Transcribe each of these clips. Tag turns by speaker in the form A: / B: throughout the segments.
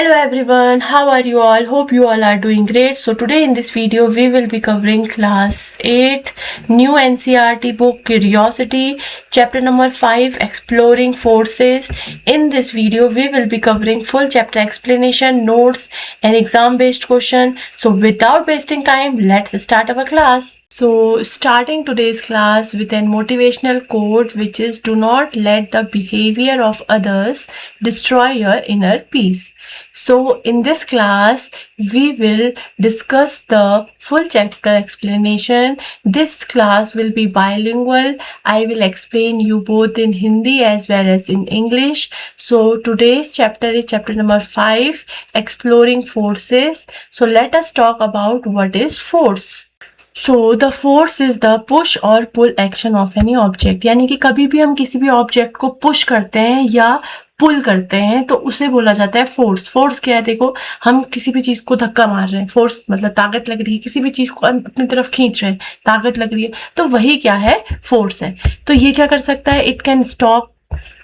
A: Hello everyone, how are you all? Hope you all are doing great. So today in this video we will be covering class 8th new NCERT book Curiosity, chapter number 5 Exploring Forces. In this video we will be covering full chapter explanation, notes and exam based question. So without wasting time, let's start our class. So starting today's class with a motivational quote which is, do not let the behavior of others destroy your inner peace. So in this class we will discuss the full chapter explanation. This class will be bilingual. I will explain you both in Hindi as well as in English. So today's chapter is chapter number 5, Exploring Forces. So let us talk about what is force. So the force is the push और पुल action of any object, यानी कि कभी भी हम किसी भी object को push करते हैं या पुल करते हैं तो उसे बोला जाता है फोर्स. फोर्स क्या है? देखो, हम किसी भी चीज को धक्का मार रहे हैं, फोर्स मतलब ताकत लग रही है, किसी भी चीज को हम अपनी तरफ खींच रहे हैं, ताकत लग रही है, तो वही क्या है? फोर्स है. तो ये क्या कर सकता है? इट कैन स्टॉप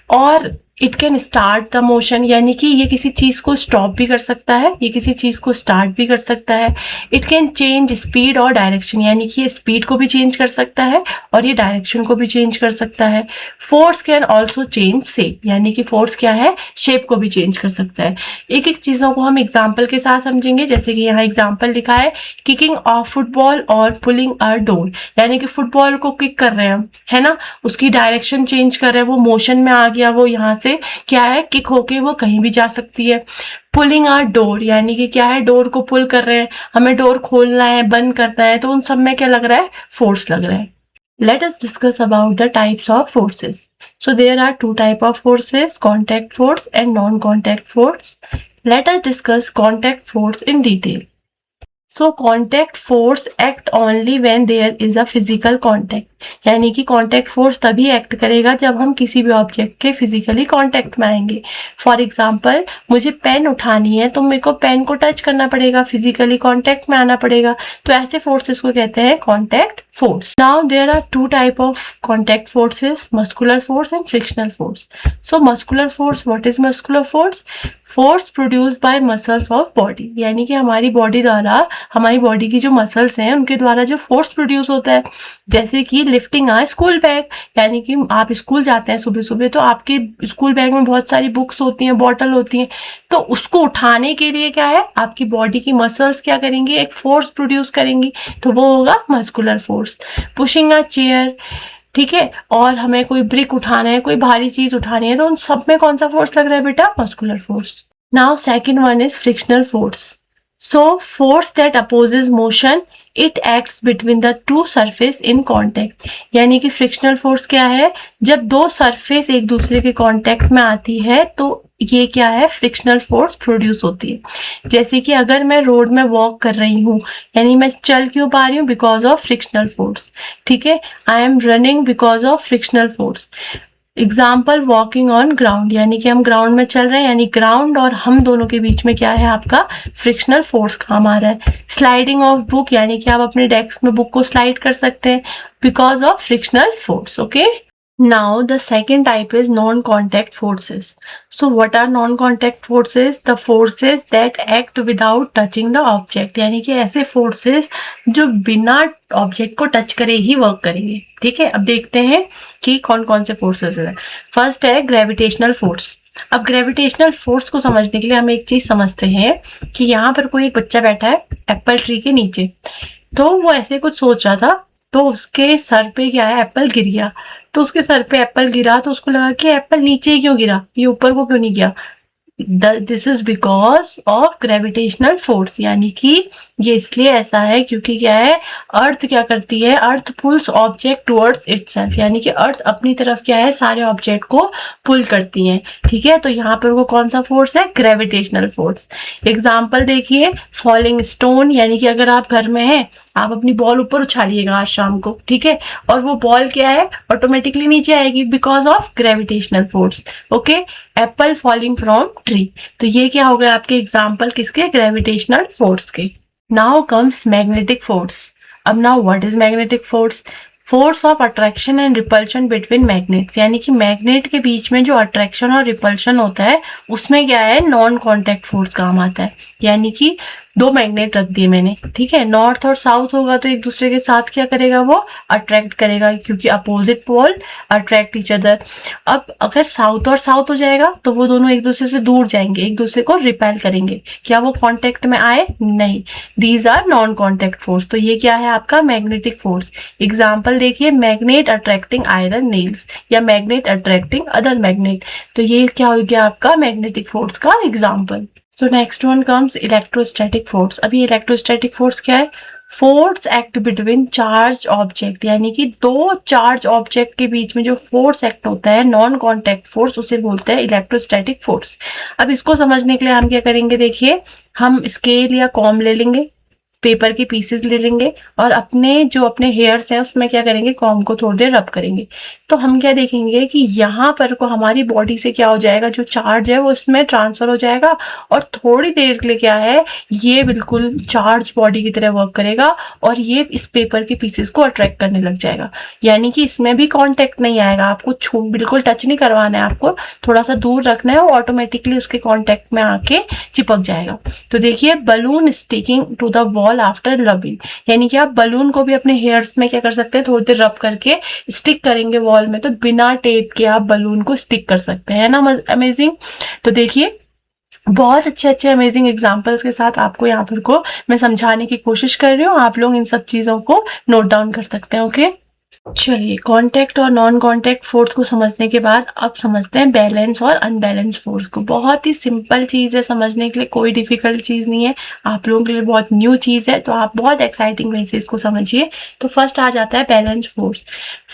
A: और it can start the motion, यानी कि ये किसी चीज को स्टॉप भी कर सकता है, ये किसी चीज को स्टार्ट भी कर सकता है. इट कैन चेंज स्पीड और डायरेक्शन, यानी कि ये स्पीड को भी चेंज कर सकता है और ये डायरेक्शन को भी चेंज कर सकता है. Force can also change shape, यानी कि फोर्स क्या है? शेप को भी चेंज कर सकता है. एक एक चीजों को हम एग्जाम्पल के साथ समझेंगे. जैसे कि यहाँ एग्जाम्पल लिखा है, किकिंग ऑफ फुटबॉल और पुलिंग अ डोर, यानी कि फुटबॉल को किक कर रहे हैं हम, है ना, उसकी डायरेक्शन चेंज कर रहे हैं, वो मोशन में आ गया, वो यहाँ से क्या है? किक होके वो कहीं भी जा सकती है. पुलिंग आर डोर, यानी कि क्या है? डोर को पुल कर रहे हैं, हमें डोर खोलना है, बंद करना है, तो उन सब में क्या लग रहा है? फोर्स लग रहा है. Let us discuss about the types of forces. So there are two type of forces, contact force and non-contact force. Let us discuss contact force in detail. So contact force act only when there is a physical contact, यानी कि contact force तभी act करेगा जब हम किसी भी object के physically contact में आएंगे. फॉर एग्जाम्पल, मुझे पेन उठानी है तो मेरे को पेन को टच करना पड़ेगा, फिजिकली कांटेक्ट में आना पड़ेगा, तो ऐसे फोर्सेस को कहते हैं contact force. Now there are two type of contact forces, muscular force and frictional force. So muscular force, what is muscular force? Force produced by muscles of body, यानी कि हमारी बॉडी द्वारा, हमारी बॉडी की जो मसल्स हैं उनके द्वारा जो फोर्स प्रोड्यूस होता है. जैसे कि लिफ्टिंग आ स्कूल बैग, यानी कि आप स्कूल जाते हैं सुबह सुबह, तो आपके स्कूल बैग में बहुत सारी बुक्स होती हैं, बॉटल होती हैं, तो उसको उठाने के लिए क्या है? आपकी बॉडी की मसल्स क्या करेंगी? एक फोर्स प्रोड्यूस करेंगी, तो वो होगा muscular force. Pushing a chair, ठीक है, और हमें कोई ब्रिक उठाना है, कोई भारी चीज उठानी है, तो उन सब में कौन सा फोर्स लग रहा है बेटा? Muscular force. Now second one is frictional force. So force that opposes motion, it acts between the two surface in contact, यानी कि फ्रिक्शनल फोर्स क्या है? जब दो सरफेस एक दूसरे के कांटेक्ट में आती है तो ये क्या है? फ्रिक्शनल फोर्स प्रोड्यूस होती है. जैसे कि अगर मैं रोड में वॉक कर रही हूँ, यानी मैं चल क्यों पा रही हूँ? Because of frictional force. ठीक है, I am running because of frictional force. Example, walking on ground, यानी कि हम ग्राउंड में चल रहे हैं, यानी ग्राउंड और हम दोनों के बीच में क्या है? आपका फ्रिक्शनल फोर्स काम आ रहा है. स्लाइडिंग ऑफ बुक, यानी कि आप अपने डेस्क में बुक को स्लाइड कर सकते हैं because of frictional force. Okay, now the second type is non-contact forces. So what are non-contact forces? The forces that act without touching the object, यानी कि ऐसे forces जो बिना ऑब्जेक्ट को टच करे ही वर्क करेंगे. ठीक है, अब देखते हैं कि कौन कौन से फोर्सेस हैं. फर्स्ट है ग्रेविटेशनल फोर्स. अब ग्रेविटेशनल फोर्स को समझने के लिए हम एक चीज समझते हैं कि यहाँ पर कोई एक बच्चा बैठा है एप्पल ट्री के नीचे, तो वो ऐसे कुछ सोच रहा था, तो उसके सर पे क्या है? एप्पल गिर गया. तो उसके सर पे एप्पल गिरा तो उसको लगा कि एप्पल नीचे क्यों गिरा, ये ऊपर को क्यों नहीं गया? This is because of gravitational force, यानी कि ये इसलिए ऐसा है क्योंकि क्या है? अर्थ क्या करती है? अर्थ पुल्स ऑब्जेक्ट टुवर्ड्स इटसेल्फ, यानी कि अर्थ अपनी तरफ क्या है? सारे ऑब्जेक्ट को पुल करती हैं. ठीक है, तो यहाँ पर वो कौन सा फोर्स है? Gravitational force. एग्जाम्पल देखिए, फॉलिंग स्टोन, यानी कि अगर आप घर में हैं, आप अपनी बॉल ऊपर उछालिएगा आज शाम को, ठीक है, और वो बॉल क्या है? ऑटोमेटिकली नीचे आएगी because of gravitational force. Okay, apple falling from tree, तो ये क्या हो गया आपके एग्जाम्पल किसके? ग्रेविटेशनल फोर्स के. Now comes magnetic force. अब now what is magnetic force? Force of attraction and repulsion between magnets, यानी कि मैग्नेट के बीच में जो अट्रैक्शन और रिपल्शन होता है उसमें क्या है, नॉन कॉन्टैक्ट फोर्स काम आता है। यानी कि दो मैग्नेट रख दिए मैंने, ठीक है, नॉर्थ और साउथ होगा तो एक दूसरे के साथ क्या करेगा, वो अट्रैक्ट करेगा, क्योंकि opposite pole attract each other. अब अगर साउथ और साउथ हो जाएगा तो वो दोनों एक दूसरे से दूर जाएंगे, एक दूसरे को रिपेल करेंगे, क्या वो कॉन्टेक्ट में आए, नहीं, these are non contact force. तो ये क्या है आपका मैग्नेटिक फोर्स। एग्जाम्पल देखिए, मैग्नेट अट्रैक्टिंग आयरन नेल्स या मैग्नेट अट्रैक्टिंग अदर मैग्नेट, तो ये क्या हो गया आपका मैग्नेटिक फोर्स का example. So next one comes electrostatic force. अभी इलेक्ट्रोस्टैटिक फोर्स क्या है, force act between charge object, यानी कि दो चार्ज ऑब्जेक्ट के बीच में जो फोर्स एक्ट होता है, नॉन कॉन्टैक्ट फोर्स, उसे बोलते हैं इलेक्ट्रोस्टैटिक फोर्स। अब इसको समझने के लिए हम क्या करेंगे, देखिए हम स्केल या कॉम ले लेंगे, पेपर के पीसेस ले लेंगे और अपने हेयर्स हैं उसमें क्या करेंगे, कॉम को थोड़ी देर रब करेंगे। तो हम क्या देखेंगे कि यहाँ पर को हमारी बॉडी से क्या हो जाएगा, जो चार्ज है वो इसमें ट्रांसफर हो जाएगा और थोड़ी देर के लिए क्या है, ये बिल्कुल चार्ज बॉडी की तरह वर्क करेगा और ये इस पेपर के पीसेस को अट्रैक्ट करने लग जाएगा। यानी कि इसमें भी कॉन्टेक्ट नहीं आएगा, आपको बिल्कुल टच नहीं करवाना है, आपको थोड़ा सा दूर रखना है, वो ऑटोमेटिकली उसके कॉन्टेक्ट में आके चिपक जाएगा। तो देखिए, balloon sticking to the wall after rubbing, यानी कि आप बलून को भी अपने हेयर्स में क्या कर सकते हैं, थोड़ी देर रब करके स्टिक करेंगे वॉल में, तो बिना टेप के आप बलून को स्टिक कर सकते हैं ना। अमेजिंग। तो देखिए, बहुत अच्छे अमेजिंग एग्जांपल्स के साथ आपको यहाँ पर को मैं समझाने की कोशिश कर रही हूँ, आप लोग इन सब चीजों को नोट डाउन कर सकते हैं। ओके, चलिए, कांटेक्ट और नॉन कांटेक्ट फोर्स को समझने के बाद अब समझते हैं बैलेंस और अनबैलेंस फोर्स को। बहुत ही सिंपल चीज़ है, समझने के लिए कोई डिफिकल्ट चीज़ नहीं है, आप लोगों के लिए बहुत न्यू चीज़ है, तो आप बहुत एक्साइटिंग वे से इसको समझिए। तो फर्स्ट आ जाता है balance force.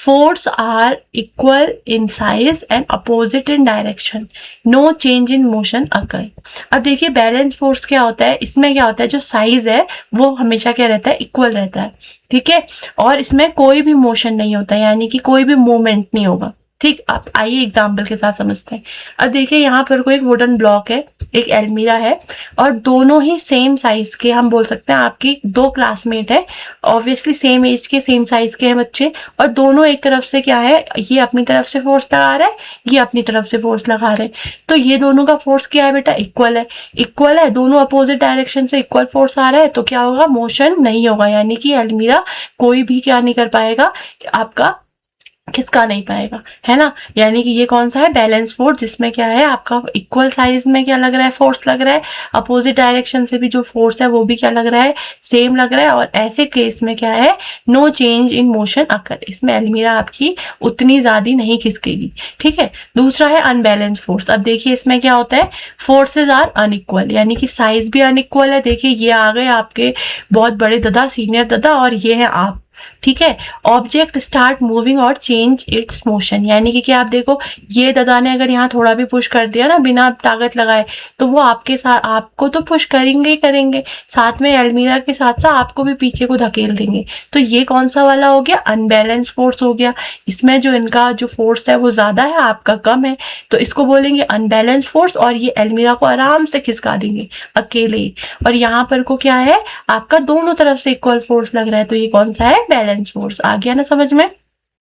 A: Force are equal in size and opposite in direction, no change in motion occur. अब देखिए, बैलेंस फोर्स क्या होता है, इसमें क्या होता है, जो साइज है वो हमेशा क्या रहता है, इक्वल रहता है, ठीक है, और इसमें कोई भी मोशन नहीं होता, यानी कि कोई भी मूवमेंट नहीं होगा। ठीक, आप आइए एग्जाम्पल के साथ समझते हैं। अब देखिए, यहाँ पर कोई एक वुडन ब्लॉक है, एक अलमीरा है, और दोनों ही सेम साइज के, हम बोल सकते हैं आपकी दो क्लासमेट है, ऑब्वियसली सेम एज के सेम साइज के हैं बच्चे, और दोनों एक तरफ से क्या है, ये अपनी तरफ से फोर्स लगा रहा है, ये अपनी तरफ से फोर्स लगा रहे हैं, तो ये दोनों का फोर्स क्या है बेटा, इक्वल है। इक्वल है, दोनों अपोजिट डायरेक्शन से इक्वल फोर्स आ रहा है, तो क्या होगा, मोशन नहीं होगा, यानी कि अलमीरा कोई भी क्या नहीं कर पाएगा, आपका खिसका नहीं पाएगा, है ना। यानी कि ये कौन सा है, बैलेंस फोर्स, जिसमें क्या है, आपका इक्वल साइज में क्या लग रहा है, फोर्स लग रहा है, अपोजिट डायरेक्शन से भी जो फोर्स है वो भी क्या लग रहा है, सेम लग रहा है, और ऐसे केस में क्या है, नो चेंज इन मोशन अकर, इसमें अलमीरा आपकी उतनी ज्यादा नहीं खिसकेगी। ठीक है, दूसरा है अनबैलेंस फोर्स। अब देखिए, इसमें क्या होता है, फोर्सेज आर अनइक्वल, यानी कि साइज भी अनइक्वल है। देखिए, ये आ गए आपके बहुत बड़े दादा, सीनियर दादा, और ये है आप, ठीक है। ऑब्जेक्ट स्टार्ट मूविंग और चेंज इट्स मोशन, यानी कि क्या, आप देखो, ये दादा ने अगर यहाँ थोड़ा भी पुश कर दिया ना बिना ताकत लगाए, तो वो आपके साथ, आपको तो पुश करेंगे ही करेंगे, साथ में अलमीरा के साथ साथ आपको भी पीछे को धकेल देंगे। तो ये कौन सा वाला हो गया, अनबैलेंस फोर्स हो गया। इसमें जो इनका जो फोर्स है वो ज्यादा है, आपका कम है, तो इसको बोलेंगे अनबैलेंस फोर्स, और ये अलमीरा को आराम से खिसका देंगे अकेले ही। और यहाँ पर को क्या है, आपका दोनों तरफ से इक्वल फोर्स लग रहा है, तो ये कौन सा है, बैलेंस फोर्स। आ गया ना समझ में।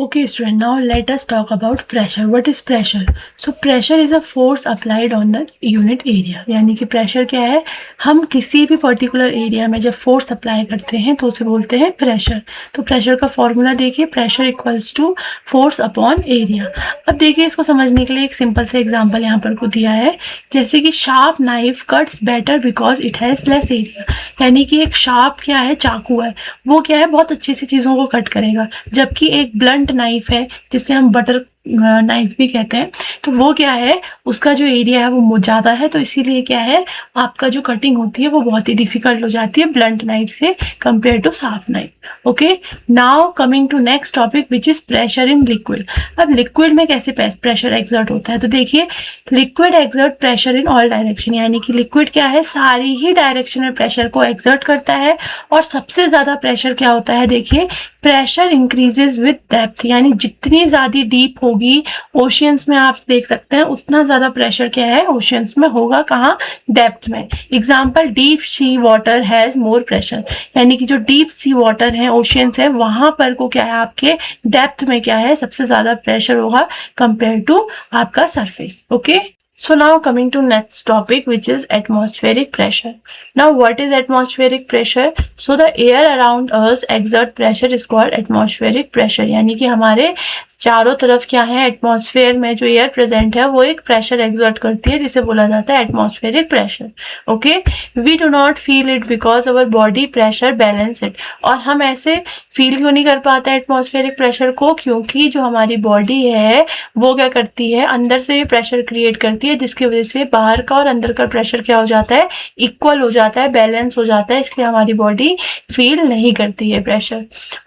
A: Okay student, now let us talk about pressure. What is pressure? So pressure is a force applied on the unit area. यानी कि pressure क्या है, हम किसी भी particular area में जब force apply करते हैं तो उसे बोलते हैं pressure। तो pressure का formula देखिए, pressure equals to force upon area। अब देखिए, इसको समझने के लिए एक simple से example यहाँ पर को दिया है, जैसे कि sharp knife cuts better because it has less area। यानी कि एक sharp क्या है, चाकू है, वो क्या है, बहुत अच्छी सी चीज़ों को कट करेगा, जबकि एक ब्लंट नाइफ है जिसे हम बटर नाइफ भी कहते हैं, तो वो क्या है, उसका जो एरिया है वो ज़्यादा है, तो इसीलिए क्या है, आपका जो कटिंग होती है वो बहुत ही डिफिकल्ट हो जाती है ब्लंट नाइफ से compare to sharp knife. Okay, now coming to next topic which is pressure in liquid. अब लिक्विड में कैसे प्रेशर एक्सर्ट होता है, तो देखिए, liquid exert pressure in all direction, यानी कि लिक्विड क्या है, सारी ही डायरेक्शन में प्रेशर को एक्सर्ट करता है, और सबसे ज्यादा प्रेशर क्या होता है, देखिए, प्रेशर इंक्रीजेज विद डेप्थ, यानी जितनी ज्यादा डीप होगी ओशियंस में, आप देख सकते हैं उतना ज़्यादा प्रेशर क्या है ओशियंस में होगा, कहाँ, डेप्थ में। Example, deep sea water has more pressure, यानी कि जो डीप सी वाटर है ओशियंस है वहाँ पर को क्या है आपके डेप्थ में क्या है सबसे ज़्यादा प्रेशर होगा कंपेयर टू आपका surface. Okay, so now coming to next topic, which is atmospheric pressure. Now what is atmospheric pressure? So the air around us exert pressure is called atmospheric pressure, यानी कि हमारे चारों तरफ क्या है atmosphere में जो एयर प्रेजेंट है वो एक प्रेशर एक्सर्ट करती है जिसे बोला जाता है atmospheric pressure. Okay, we do not feel it because our body pressure balance it, और हम ऐसे फील क्यों नहीं कर पाते एटमॉस्फेरिक प्रेशर को, क्योंकि जो हमारी बॉडी है वो क्या करती है अंदर से प्रेशर क्रिएट करती है जिसकी वजह से बाहर का और अंदर का प्रेशर क्या हो जाता है इक्वल हो जाता है, बैलेंस हो जाता है, इसलिए हमारी बॉडी फील नहीं करती है प्रेशर।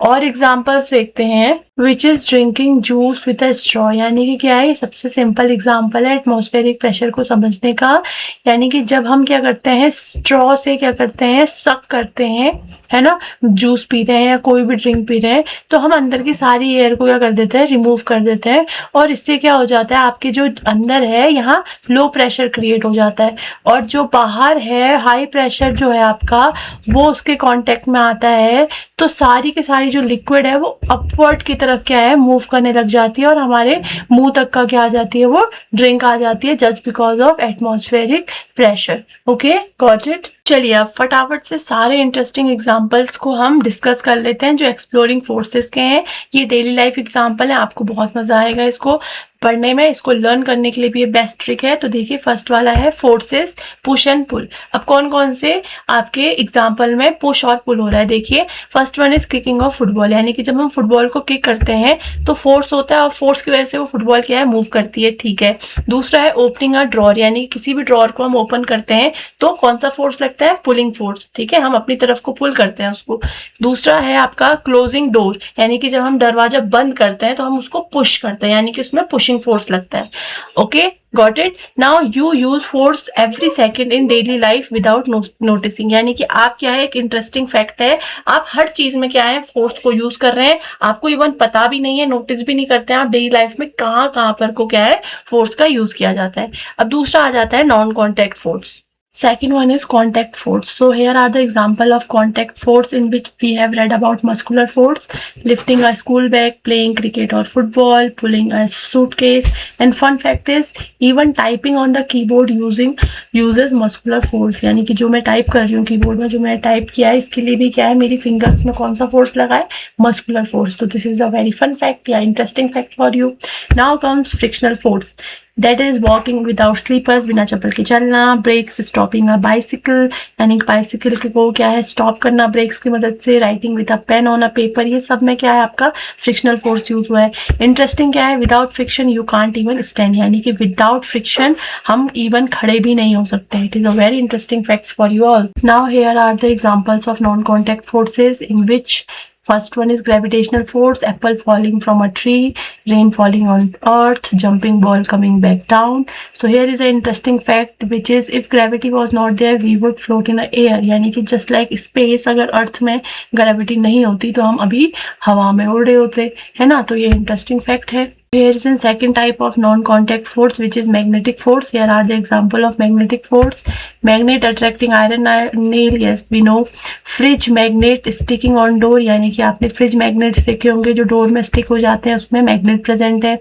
A: और एग्जांपल्स देखते हैं, which is drinking juice with a straw, यानी कि क्या है, ये सबसे सिंपल एग्जांपल है एटमॉस्फेरिक प्रेशर को समझने का। यानी कि जब हम क्या करते हैं स्ट्रॉ से क्या करते हैं सक करते हैं, है ना, जूस पी रहे हैं या कोई भी ड्रिंक पी रहे हैं तो हम अंदर की सारी एयर को क्या कर देते हैं रिमूव कर देते हैं, और इससे क्या हो जाता है आपके जो अंदर है यहाँ लो प्रेशर क्रिएट हो जाता है, और जो बाहर है हाई प्रेशर जो है आपका वो उसके कांटेक्ट में आता है तो सारी की सारी जो लिक्विड है वो अपवर्ड की तरफ क्या है मूव करने लग जाती है और हमारे मुंह तक का क्या आ जाती है वो ड्रिंक आ जाती है just because of atmospheric pressure. Okay, got it. चलिए अब फटाफट से सारे इंटरेस्टिंग एग्जांपल्स को हम डिस्कस कर लेते हैं जो एक्सप्लोरिंग फोर्सेस के हैं। ये डेली लाइफ एग्जांपल है, आपको बहुत मजा आएगा इसको पढ़ने में, इसको लर्न करने के लिए भी ये बेस्ट ट्रिक है। तो देखिए फर्स्ट वाला है फोर्सेस पुश एंड पुल। अब कौन कौन से आपके एग्जांपल में पुश और पुल हो रहा है, देखिए first one is kicking off football, यानी कि जब हम फुटबॉल को किक करते हैं तो फोर्स होता है और फोर्स की वजह से वो फुटबॉल क्या है मूव करती है, ठीक है। दूसरा है ओपनिंग अ ड्रॉर, यानी किसी भी ड्रॉर को हम ओपन करते हैं तो कौन सा फोर्स लगता है, पुलिंग फोर्स, ठीक है, हम अपनी तरफ को पुल करते हैं उसको। दूसरा है आपका क्लोजिंग डोर, यानी कि जब हम दरवाजा बंद करते हैं तो हम उसको पुश करते हैं, यानी कि उसमें पुशिंग फोर्स लगता है। Okay, got it. Now you use force every second in daily life without noticing, यानी कि आप क्या है, एक इंटरेस्टिंग फैक्ट है, आप हर चीज में क्या है फोर्स को यूज कर रहे हैं, आपको इवन पता भी नहीं है, नोटिस भी नहीं करते हैं आप डेली लाइफ में कहाँ कहाँ पर को क्या है फोर्स का यूज किया जाता है। अब दूसरा आ जाता है non contact force. Second one is contact force. So here are the example of contact force in which we have read about muscular force, lifting a school bag, playing cricket or football, pulling a suitcase, and fun fact is even typing on the keyboard uses muscular force, यानी कि जो मैं type कर रही हूँ keyboard में जो मैंने टाइप किया है इसके लिए भी क्या है मेरी फिंगर्स में कौन सा फोर्स लगा है, मस्कुलर फोर्स। तो this is a very fun fact या interesting fact for you. Now comes frictional force, that is walking without slippers, बिना चप्पल के चलना, ब्रेक्स, स्टॉपिंग अ बाइसिकल, यानी बाइसिकल को क्या है स्टॉप करना ब्रेक्स की मदद से, writing with a pen on a paper, ये सब में क्या है आपका फ्रिक्शनल फोर्स यूज हुआ है। इंटरेस्टिंग क्या है, without friction you can't even stand, यानी कि विदाउट फ्रिक्शन हम इवन खड़े भी नहीं हो सकते। It is a very interesting facts for you all. Now here are the examples of non contact forces in which first one is gravitational force, apple falling from a tree, rain falling on earth, jumping ball coming back down. So here is an interesting fact which is if gravity was not there we would float in the air, यानी कि just like space अगर अर्थ में gravity नहीं होती तो हम अभी हवा में उड़ रहे होते, है ना। तो ये इंटरेस्टिंग फैक्ट है। Here is a second type of non-contact force which is magnetic force. Here are the example of magnetic force. Magnet attracting iron nail, yes we know. Fridge magnet sticking on door, यानी कि आपने fridge magnet देखे होंगे जो door में stick हो जाते हैं उसमें मैग्नेट प्रेजेंट है।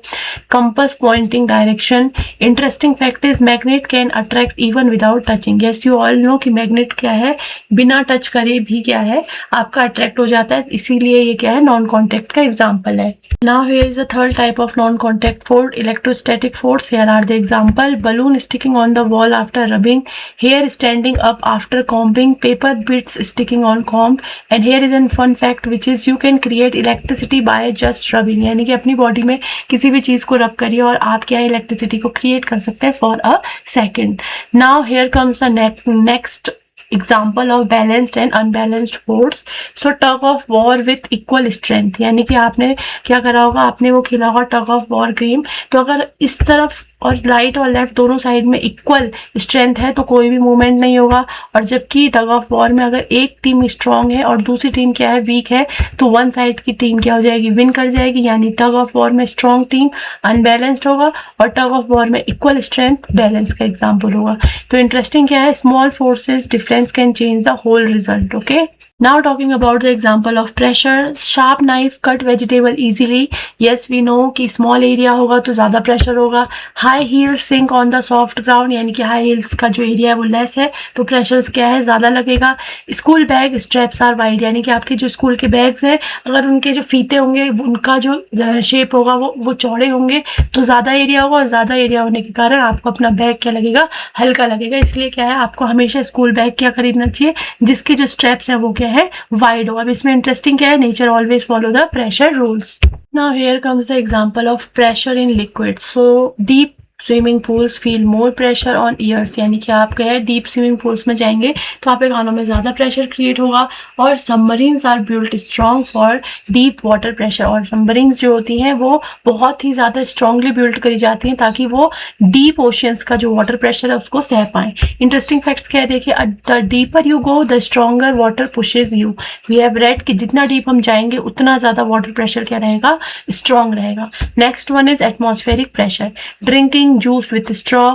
A: Compass pointing direction, interesting fact is magnet can attract even without touching, yes you all know कि मैग्नेट क्या है बिना टच करे भी क्या है आपका अट्रैक्ट हो जाता है, इसीलिए ये क्या है नॉन कॉन्टैक्ट का एग्जाम्पल है। Now here is a third type of non-contact force, electrostatic force. Here are the example: balloon sticking on the wall after rubbing, hair standing up after combing, paper bits sticking on comb. And here is a fun fact which is you can create electricity by just rubbing, यानी कि अपनी body में किसी भी चीज को रब करिए और आप क्या इलेक्ट्रिसिटी को क्रिएट कर सकते हैं for a second. Now here comes a next example of balanced and unbalanced force. So tug of war with equal strength, यानी कि आपने क्या करा होगा, आपने वो खेला होगा टग ऑफ वॉर गेम, तो अगर इस तरफ और राइट और लेफ्ट दोनों साइड में इक्वल स्ट्रेंथ है तो कोई भी मूवमेंट नहीं होगा। और जबकि टग ऑफ वॉर में अगर एक टीम स्ट्रांग है और दूसरी टीम क्या है, वीक है, तो वन साइड की टीम क्या हो जाएगी, विन कर जाएगी। यानी टग ऑफ वॉर में स्ट्रांग टीम अनबैलेंस्ड होगा और टग ऑफ वॉर में इक्वल स्ट्रेंथ बैलेंस का एग्जाम्पल होगा। तो इंटरेस्टिंग क्या है, small forces difference can change the whole result. Okay, now talking about the example of pressure, sharp knife cut vegetable easily. yes we know कि small area होगा तो ज़्यादा pressure होगा। high heels sink on the soft ground, यानी कि high heels का जो area है वो less है तो pressure क्या है, ज़्यादा लगेगा। school bag straps are wide, यानी कि आपके जो स्कूल के बैग्स हैं अगर उनके जो फीते होंगे उनका जो शेप होगा वो चौड़े होंगे तो ज़्यादा एरिया होगा, और ज़्यादा एरिया होने के कारण आपको अपना बैग क्या लगेगा, हल्का लगेगा। इसलिए क्या है, आपको हमेशा स्कूल बैग क्या खरीदना चाहिए, जिसके जो स्ट्रैप्स हैं वो क्या है, वाइड हो। अब इसमें इंटरेस्टिंग क्या है, nature always follow the pressure rules. Now here comes the example of pressure in liquid. So deep swimming pools feel more pressure on years, यानी कि आप क्या है, डीप स्विमिंग पूल्स में जाएंगे तो आपके कानों में ज़्यादा प्रेशर क्रिएट होगा। और submarines are built strong for deep water pressure, और सबमरीन्स जो होती हैं वो बहुत ही ज़्यादा स्ट्रांगली बिल्ड करी जाती हैं ताकि वो डीप ओशियंस का जो वाटर प्रेशर है उसको सह पाएँ। इंटरेस्टिंग फैक्ट्स क्या है, देखिए, the deeper you go the stronger water pushes you. We have read कि जितना डीप हम जाएंगे उतना ज़्यादा वाटर प्रेशर क्या रहेगा, स्ट्रॉन्ग रहेगा। Next one is atmospheric pressure, drinking juice with straw,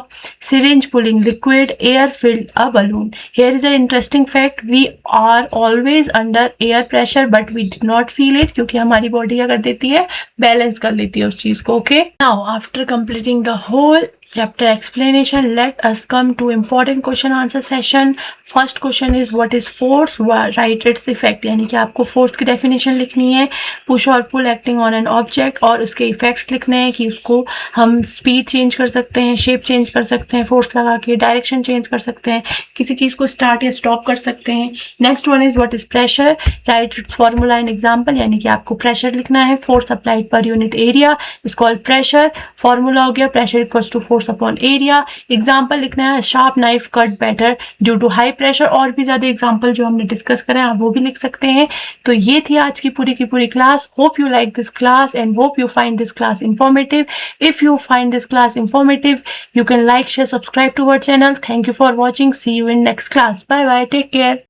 A: syringe pulling liquid, air filled a balloon. Here is an interesting fact, we are always under air pressure but we do not feel it, क्योंकि हमारी body क्या कर देती है, balance कर लेती है उस चीज को। Okay, now after completing the whole chapter explanation, let us come to important question answer session. First question is what is force, right its effect, यानी कि आपको फोर्स की डेफिनेशन लिखनी है, पुश और पुल एक्टिंग ऑन एन ऑब्जेक्ट, और उसके effects लिखने हैं कि उसको हम स्पीड चेंज कर सकते हैं, शेप चेंज कर सकते हैं फोर्स लगा के, डायरेक्शन चेंज कर सकते हैं, किसी चीज़ को स्टार्ट या स्टॉप कर सकते हैं। Next one is what is pressure, right its formula in example, यानी कि आपको प्रेशर लिखना है, फोर्स अप्लाइड पर unit area is called pressure. Formula हो गया pressure equals to force upon area. Example लिखना है, sharp knife cut better due to high pressure, और भी ज्यादा एग्जाम्पल जो हमने डिस्कस करें आप वो भी लिख सकते हैं। तो ये थी आज की पूरी class. Hope you like this class and hope you find this class informative. If you find this class informative, you can like, share, subscribe to our channel. Thank you for watching. See you in next class. Bye bye. Take care.